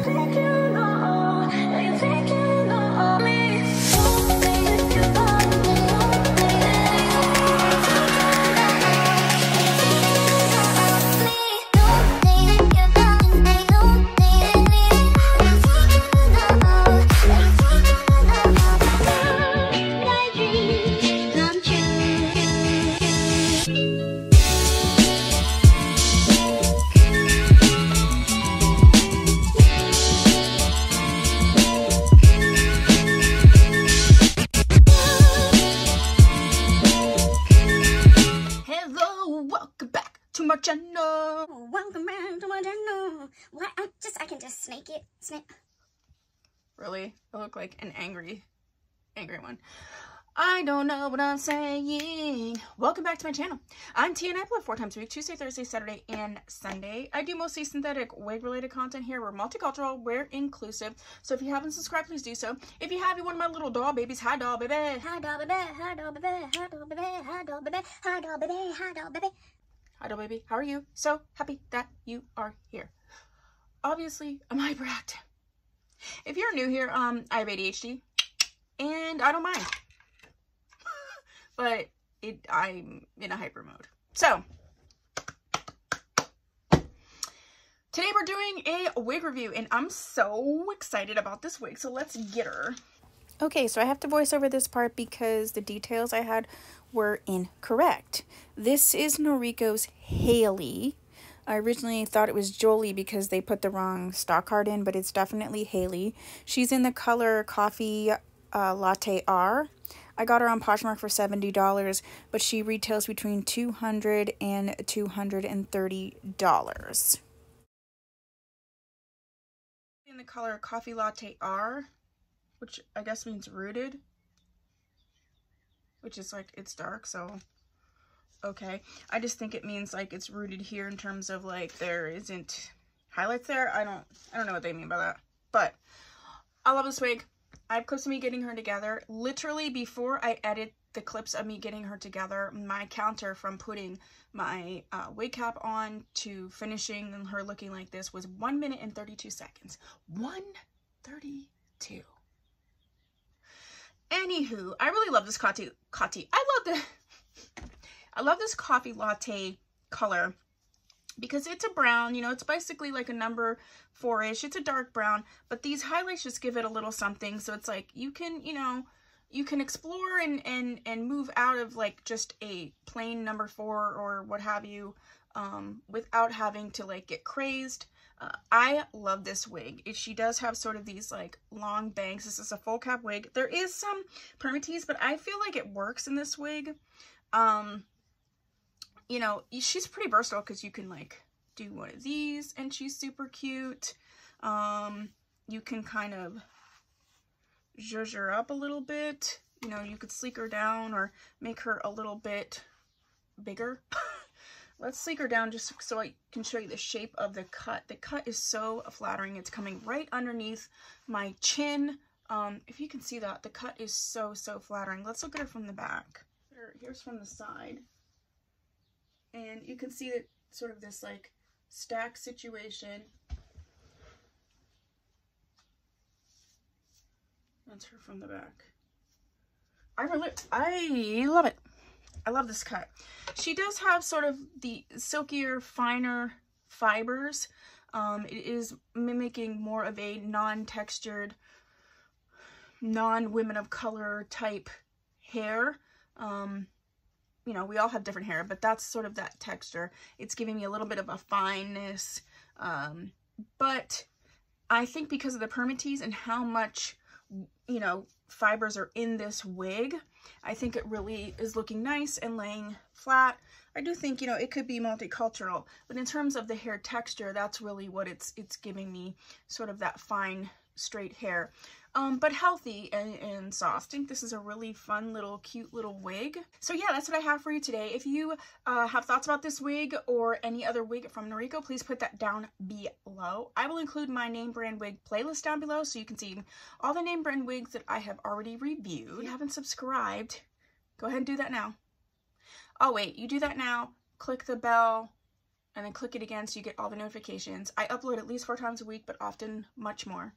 Welcome back to my channel. What? I can just snake it. Really? I look like an angry one. I don't know what I'm saying. Welcome back to my channel. I'm Tia and I upload 4 times a week, Tuesday, Thursday, Saturday, and Sunday. I do mostly synthetic wig related content here. We're multicultural, we're inclusive. So if you haven't subscribed, please do so. If you have, you're one of my little doll babies. Hi doll baby. Hi doll baby. Hi doll baby. Hi doll baby. Hi doll baby. Hi doll baby. Hi doll baby. Hi doll baby. How are you? So happy that you are here. Obviously, I'm hyperactive. If you're new here, I have ADHD and I don't mind. But I'm in a hyper mode. So today we're doing a wig review and I'm so excited about this wig. So let's get her. Okay, so I have to voice over this part because the details I had were incorrect. This is Noriko's HAILEY. I originally thought it was Jolie because they put the wrong stock card in, but it's definitely HAILEY. She's in the color Coffee Latte R. I got her on Poshmark for $70, but she retails between $200 and $230. In the color Coffee Latte R, which I guess means rooted, which is like, it's dark, so okay. I just think it means like it's rooted here in terms of like there isn't highlights there. I don't know what they mean by that, but I love this wig. I have clips of me getting her together. Literally before I edit the clips of me getting her together, my counter from putting my wig cap on to finishing and her looking like this was 1 minute and 32 seconds. 1:32. Anywho, I really love this I love this coffee latte color because it's a brown, you know, it's basically like a number 4-ish. It's a dark brown, but these highlights just give it a little something. So it's like you can, you know, you can explore and move out of like just a plain number 4 or what have you without having to like get crazed. I love this wig. She does have sort of these like long bangs. This is a full cap wig. There is some permatease, but I feel like it works in this wig. You know, she's pretty versatile because you can like do one of these and she's super cute. You can kind of zhuzh her up a little bit. You know, you could sleek her down or make her a little bit bigger. Let's sleek her down just so I can show you the shape of the cut. The cut is so flattering. It's coming right underneath my chin. If you can see that, the cut is so flattering. Let's look at her from the back. Here's from the side. And you can see that sort of this like stack situation. That's her from the back. I love it. I love this cut. She does have sort of the silkier, finer fibers. It is mimicking more of a non-textured, non-women of color type hair. You know, we all have different hair, but that's sort of that texture. It's giving me a little bit of a fineness. But I think because of the permatease and how much, you know, fibers are in this wig, I think it really is looking nice and laying flat. I do think, you know, it could be multicultural, but in terms of the hair texture, that's really what it's giving me, sort of that fine, straight hair. But healthy and soft. I think this is a really fun little cute little wig. So yeah, that's what I have for you today. If you have thoughts about this wig or any other wig from Noriko, please put that down below. I will include my name brand wig playlist down below so you can see all the name brand wigs that I have already reviewed. If you haven't subscribed, go ahead and do that now. Oh wait, you do that now, click the bell, and then click it again so you get all the notifications. I upload at least 4 times a week, but often much more.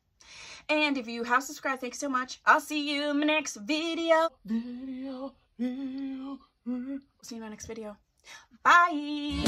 And if you have subscribed, thanks so much. I'll see you in my next video. See you in my next video. Bye.